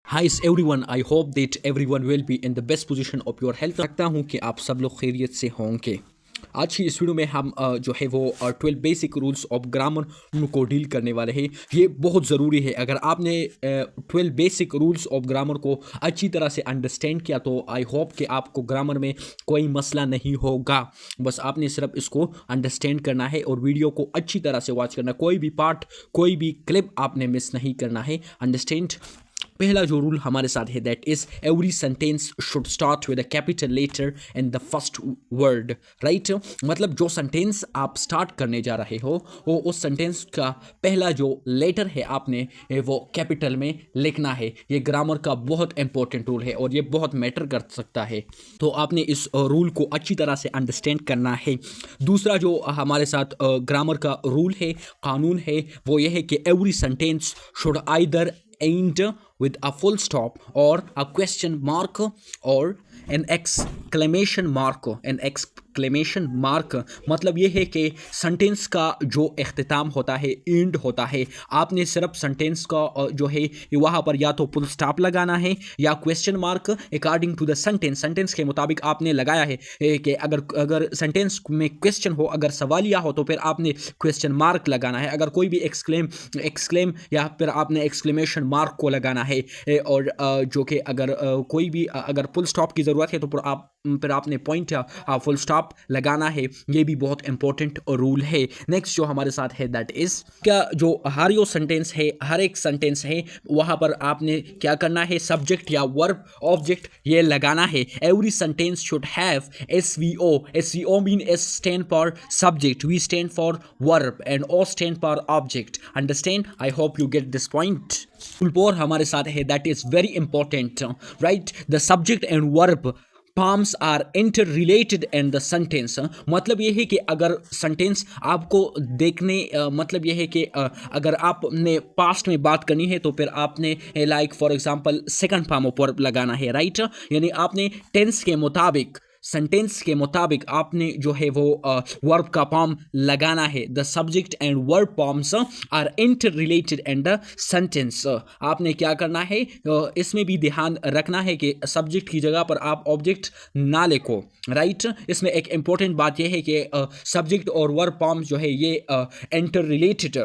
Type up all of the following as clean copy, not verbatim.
High everyone, I hope that everyone will be in the best position of your health. लगता हूँ कि आप सब लोग खैरियत से होंगे। आज की इस वीडियो में हम जो है वो 12 बेसिक रूल्स ऑफ ग्रामर को डील करने वाले हैं। ये बहुत ज़रूरी है। अगर आपने 12 बेसिक रूल्स ऑफ ग्रामर को अच्छी तरह से अंडरस्टैंड किया तो आई होप कि आपको ग्रामर में कोई मसला नहीं होगा। बस आपने सिर्फ इसको अंडरस्टैंड करना है और वीडियो को अच्छी तरह से वॉच करना है। कोई भी पार्ट, कोई भी क्लिप आपने मिस नहीं करना है। अंडरस्टैंड। पहला जो रूल हमारे साथ है that is every sentence should start with a capital letter in the first word. Right, मतलब जो सेंटेंस आप स्टार्ट करने जा रहे हो वो उस सेंटेंस का पहला जो लेटर है आपने वो कैपिटल में लिखना है। ये ग्रामर का बहुत इंपॉर्टेंट रूल है और ये बहुत मैटर कर सकता है। तो आपने इस रूल को अच्छी तरह से अंडरस्टैंड करना है। दूसरा जो हमारे साथ ग्रामर का रूल है, कानून है, वो ये है कि every sentence should either end with a full stop or a question mark or an exclamation mark। मतलब ये है कि सेंटेंस का जो इख्तिताम होता है, एंड होता है, आपने सिर्फ सेंटेंस का जो है वहाँ पर या तो फुल स्टॉप लगाना है या question mark according to the sentence के मुताबिक आपने लगाया है कि अगर सेंटेंस में क्वेश्चन हो, अगर सवालिया हो तो फिर आपने क्वेश्चन मार्क लगाना है। अगर कोई भी एक्सक्लेम या फिर आपने एक्सक्लेमेशन मार्क को लगाना है। और जो कि अगर कोई भी अगर फुल स्टॉप की ज़रूरत है तो फिर आपने पॉइंट या फुल स्टॉप लगाना है। ये भी बहुत इंपॉर्टेंट रूल है। नेक्स्ट जो हमारे साथ है दैट इज क्या जो हर एक सेंटेंस है वहाँ पर आपने क्या करना है, सब्जेक्ट या वर्ब ऑब्जेक्ट ये लगाना है। Every sentence should have S V O mean S stand for subject, V stand for verb and O stand for object. Understand? I hope you get this point. फुल हमारे साथ है that is very important. Right, the subject and verb palms are interrelated in the sentence। मतलब ये है कि अगर sentence आपको देखने मतलब ये है कि अगर आपने पास्ट में बात करनी है तो फिर आपने like for example second form of verb लगाना है। राइट, यानी आपने टेंस के मुताबिक, सेंटेंस के मुताबिक आपने जो है वो वर्ब का फॉर्म लगाना है। The subject and verb forms are interrelated in the sentence. आपने क्या करना है, इसमें भी ध्यान रखना है कि सब्जेक्ट की जगह पर आप ऑब्जेक्ट ना लिखो। राइट, इसमें एक इंपॉर्टेंट बात यह है कि सब्जेक्ट और वर्ब फॉर्म्स जो है ये इंटर रिलेटेड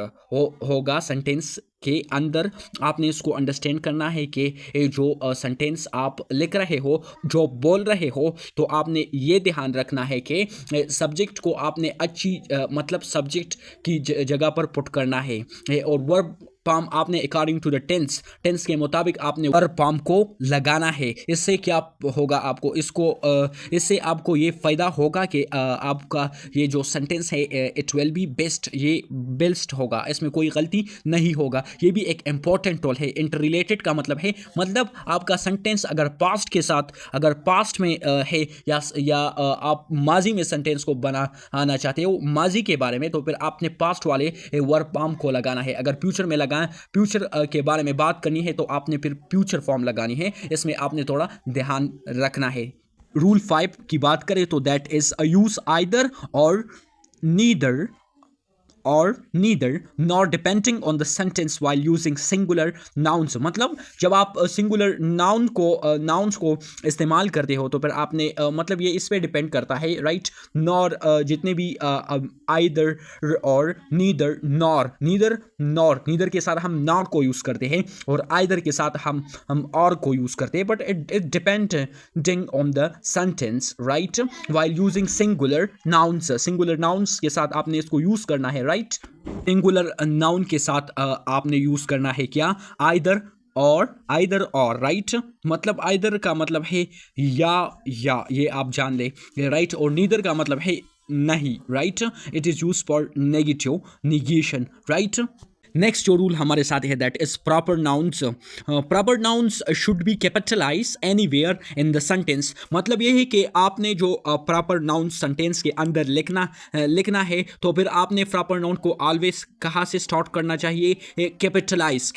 होगा सेंटेंस के अंदर। आपने इसको अंडरस्टैंड करना है कि जो सेंटेंस आप लिख रहे हो, जो बोल रहे हो, तो आपने ये ध्यान रखना है कि सब्जेक्ट को आपने अच्छी मतलब सब्जेक्ट की जगह पर पुट करना है और वर्ब पाम आपने अकॉर्डिंग टू द टेंस के मुताबिक आपने वर्ब पाम को लगाना है। इससे क्या होगा, आपको इससे आपको ये फ़ायदा होगा कि आपका ये जो सेंटेंस है इट विल बी बेस्ट, ये बेस्ट होगा, इसमें कोई गलती नहीं होगा। ये भी एक इंपॉर्टेंट टूल है। इंटर रिलेटेड का मतलब है, मतलब आपका सेंटेंस अगर पास्ट में है या आप माजी में सेंटेंस को बनाना चाहते हो माजी के बारे में, तो फिर आपने पास्ट वाले वर्ब पाम को लगाना है। अगर फ्यूचर में फ्यूचर के बारे में बात करनी है तो आपने फिर फ्यूचर फॉर्म लगानी है। इसमें आपने थोड़ा ध्यान रखना है। रूल 5 की बात करें तो दैट इज यूज आइदर और neither nor depending on the sentence while using singular nouns। मतलब जब आप सिंगुलर नाउन्स को इस्तेमाल करते हो तो फिर आपने मतलब ये इस पे डिपेंड करता है। राइट, नॉर जितने भी आइदर और नीदर के साथ हम नॉर को यूज़ करते हैं और आइदर के साथ हम और को यूज़ करते हैं, but it depending on the sentence. Right, while using singular nouns के साथ आपने इसको यूज़ करना है। राइट, सिंगुलर नाउन के साथ आपने यूज़ करना है क्या, आइदर और। राइट, मतलब आइदर का मतलब है या ये आप जान ले। राइट, और नीदर का मतलब है नहीं। Right, it is use for negation. Right, next जो रूल हमारे साथ है that is proper nouns should be capitalise anywhere in the sentence. मतलब ये है कि आपने जो प्रॉपर नाउन सेंटेंस के अंदर लिखना है तो फिर आपने प्रॉपर नाउन को ऑलवेज कहाँ से स्टार्ट करना चाहिए, कैपिटलाइज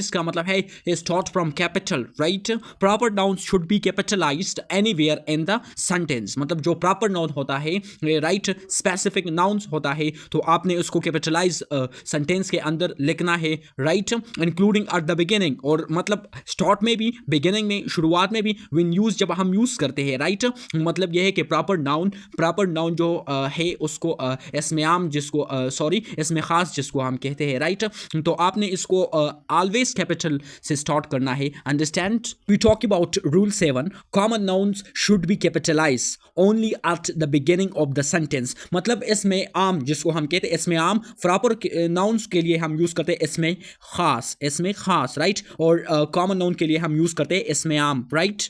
का मतलब है start from capital. Right, proper noun should be capitalised anywhere in the sentence. मतलब जो प्रॉपर नाउन होता है, राइट, स्पेसिफिक नाउन्स होता है, तो आपने उसको कैपिटलाइज सेंटेंस के अंदर लिखना है, right, including eight the beginning, और मतलब स्टार्ट में भी, बिगिनिंग में, शुरुआत में भी, व्हेन यूज जब हम यूज़ करते हैं, राइट। मतलब यह है कि प्रॉपर नाउन जो है उसको इसमें आम जिसको सॉरी इसमें ख़ास जिसको हम कहते हैं, राइट। तो आपने इसको ऑलवेज कैपिटल से स्टार्ट करना है, understand. We talk about rule 7, common nouns should be capitalise only at the beginning of the sentence. मतलब इसमें आम जिसको हम कहते हैं, इसमें आम प्रॉपर नाउन्स के लिए हम यूज़ करते हैं इसमें खास, राइट, और कॉमन नाउन के लिए हम यूज़ करते हैं इसमें आम, राइट।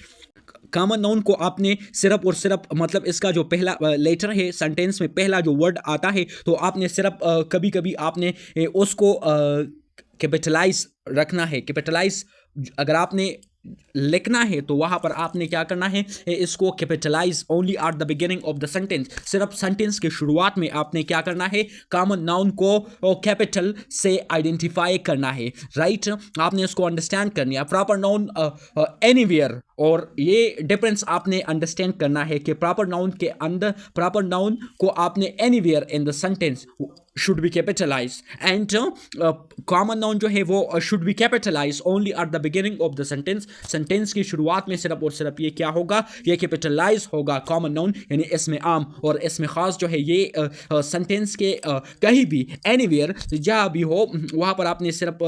कॉमन नाउन को आपने सिर्फ और सिर्फ मतलब इसका जो पहला लेटर है सेंटेंस में, पहला जो वर्ड आता है, तो आपने सिर्फ कभी कभी आपने उसको कैपिटलाइज रखना है। कैपिटलाइज अगर आपने लिखना है तो वहाँ पर आपने क्या करना है, इसको capitalise only at the beginning of the sentence. सिर्फ सेंटेंस के शुरुआत में आपने क्या करना है, कॉमन नाउन को कैपिटल से आइडेंटिफाई करना है, राइट। आपने इसको अंडरस्टैंड करनी है। प्रॉपर नाउन एनीवेयर, और ये डिफरेंस आपने अंडरस्टैंड करना है कि प्रॉपर नाउन के अंदर, प्रॉपर नाउन को आपने anywhere in the sentence should be capitalized and common noun जो है वो should be capitalized only at the beginning of the sentence। Sentence की शुरुआत में सिर्फ और सिर्फ ये क्या होगा, ये कैपिटलाइज होगा कॉमन नाउन, यानी इसमें आम और इसमें खास जो है ये सेंटेंस के कहीं भी एनीवेयर जहाँ भी हो वहाँ पर आपने सिर्फ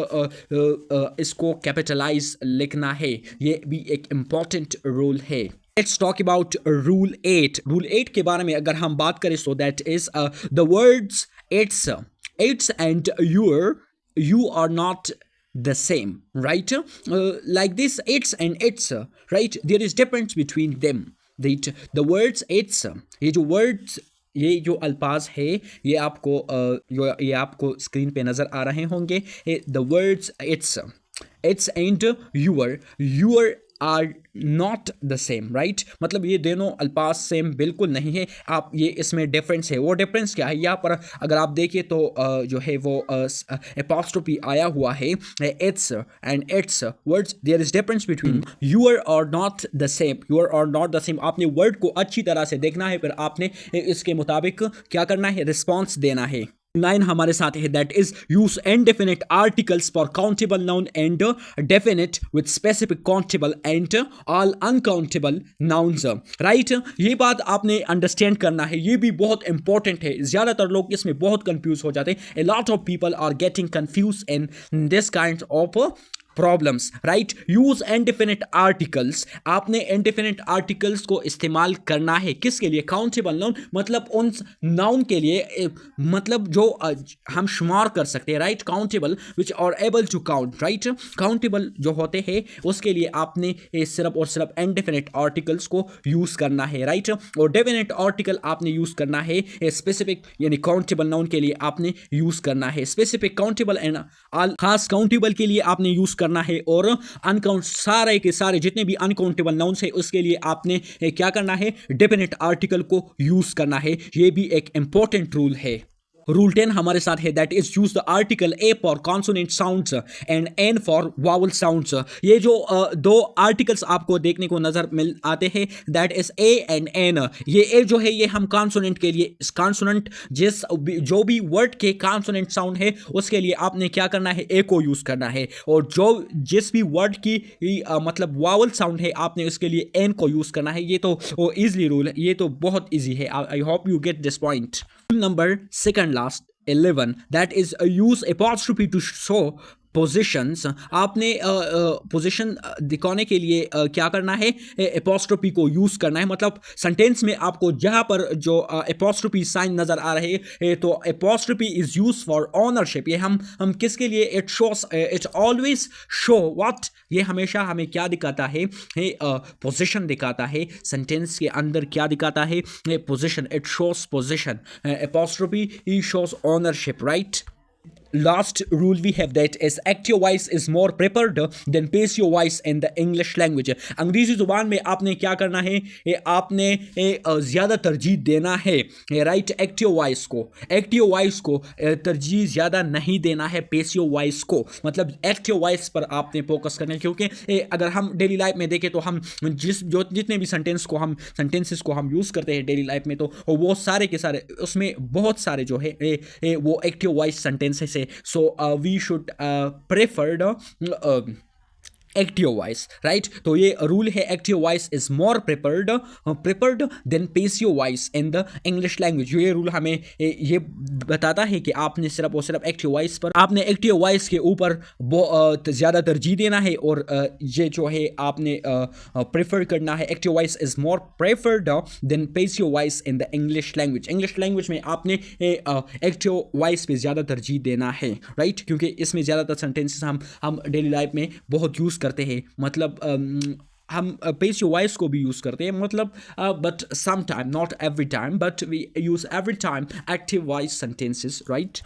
इसको कैपिटलाइज लिखना है। ये भी एक इम्पॉर्टेंट रूल है। Let's talk about rule 8। Rule 8 के बारे में अगर हम बात करें, so that is the words its and you are not the same, right। like this, its and its, right, there is difference between them। the words its, ये जो words, ये जो अल्फाज है ये आपको स्क्रीन पे नज़र आ रहे होंगे। the words its and your are not the same, right. मतलब ये दोनों अल्फाज सेम बिल्कुल नहीं है, आप ये इसमें डिफरेंस है। वो डिफरेंस क्या है, यहाँ पर अगर आप देखिए तो जो है वो एपॉस्ट्रोफी आया हुआ है, its and its words, there is difference between your और नॉट द सेम, यूर और नॉट द सेम। आपने वर्ड को अच्छी तरह से देखना है, फिर आपने इसके मुताबिक क्या करना है, रिस्पॉन्स देना है। 9 हमारे साथ है, that is use indefinite articles for countable noun and definite with specific countable and all uncountable nouns, right. ये बात आपने अंडरस्टैंड करना है, ये भी बहुत इंपॉर्टेंट है। ज़्यादातर लोग इसमें बहुत कंफ्यूज हो जाते हैं। A lot of people are getting confused in this kind of problems, right. Use indefinite articles, आपने indefinite आर्टिकल्स को इस्तेमाल करना है किसके लिए, काउंटेबल नाउन, मतलब उन नाउन के लिए मतलब जो हम शुमार कर सकते हैं, right. Countable which are able to count, right. Countable जो होते हैं उसके लिए आपने सिर्फ और सिर्फ indefinite आर्टिकल्स को यूज़ करना है, राइट। और डेफिनेट आर्टिकल आपने यूज़ करना है स्पेसिफिक, यानी काउंटेबल नाउन के लिए आपने यूज़ करना है स्पेसिफिक, काउंटेबल एंड ऑल, खास काउंटेबल के लिए आपने यूज़ करना है, और अनकाउंट सारे के सारे जितने भी अनकाउंटेबल नाउन्स है उसके लिए आपने क्या करना है, डेफिनेट आर्टिकल को यूज करना है। ये भी एक इंपॉर्टेंट रूल है। रूल 10 हमारे साथ है, that is use the article a for consonant sounds and an for vowel sounds. ये जो दो आर्टिकल्स आपको देखने को नजर मिल आते हैं, that is a and an. ये ए जो है ये हम कॉन्सोनेंट के लिए, कॉन्सोनेंट जो भी वर्ड के कॉन्सोनेंट साउंड है उसके लिए आपने क्या करना है, ए को यूज करना है, और जिस भी वर्ड की मतलब वावल साउंड है आपने उसके लिए एन को यूज करना है। ये तो इजली रूल है, ये तो बहुत इजी है। आई hope you get this point. Rule number second last 11, that is use apostrophe to show positions. आपने पोजिशन दिखाने के लिए क्या करना है, एपोस्ट्रोफी को यूज़ करना है। मतलब सेंटेंस में आपको जहाँ पर जो एपोस्ट्रोफी साइन नज़र आ रहे हैं तो apostrophe is use for ownership. ये हम किसके लिए, it shows, it always show what, ये हमेशा हमें क्या दिखाता है, पोजिशन दिखाता है। सेंटेंस के अंदर क्या दिखाता है, position, it shows position. Apostrophe shows ownership, right. Last rule we have, that is active voice is more preferred than passive voice in the English language। अंग्रेजी जुबान में आपने क्या करना है, आपने ज़्यादा तरजीह देना है, राइट, एक्टिव वॉइस को तरजीह ज़्यादा नहीं देना है पेसिव वॉइस को। मतलब एक्टिव वॉइस पर आपने फोकस करना है, क्योंकि अगर हम डेली लाइफ में देखें तो हम जितने भी सेंटेंसेस को हम यूज़ करते हैं डेली लाइफ में, तो वो सारे के सारे उसमें बहुत सारे जो है वो एक्टिव वॉइस सेंटेंस से, so we should preferred active voice, right. तो ये रूल है, active voice is more prepared than passive voice in the English language. ये रूल हमें ये बताता है कि आपने सिर्फ और सिर्फ एक्टिव वॉइस पर, आपने एक्टिव वॉइस के ऊपर बहुत ज़्यादा तरजीह देना है, और ये जो है आपने प्रेफर करना है, active voice is more preferred than passive voice in the English language. English language में आपने एक्टिव वॉइस पे ज़्यादा तरजीह देना है, राइट, क्योंकि इसमें ज़्यादातर सेंटेंसेस हम डेली लाइफ में बहुत यूज़ करते हैं। मतलब हम पेसिव वॉइस को भी यूज़ करते हैं, मतलब but some time, not every time, but we use every time active voice sentences, right.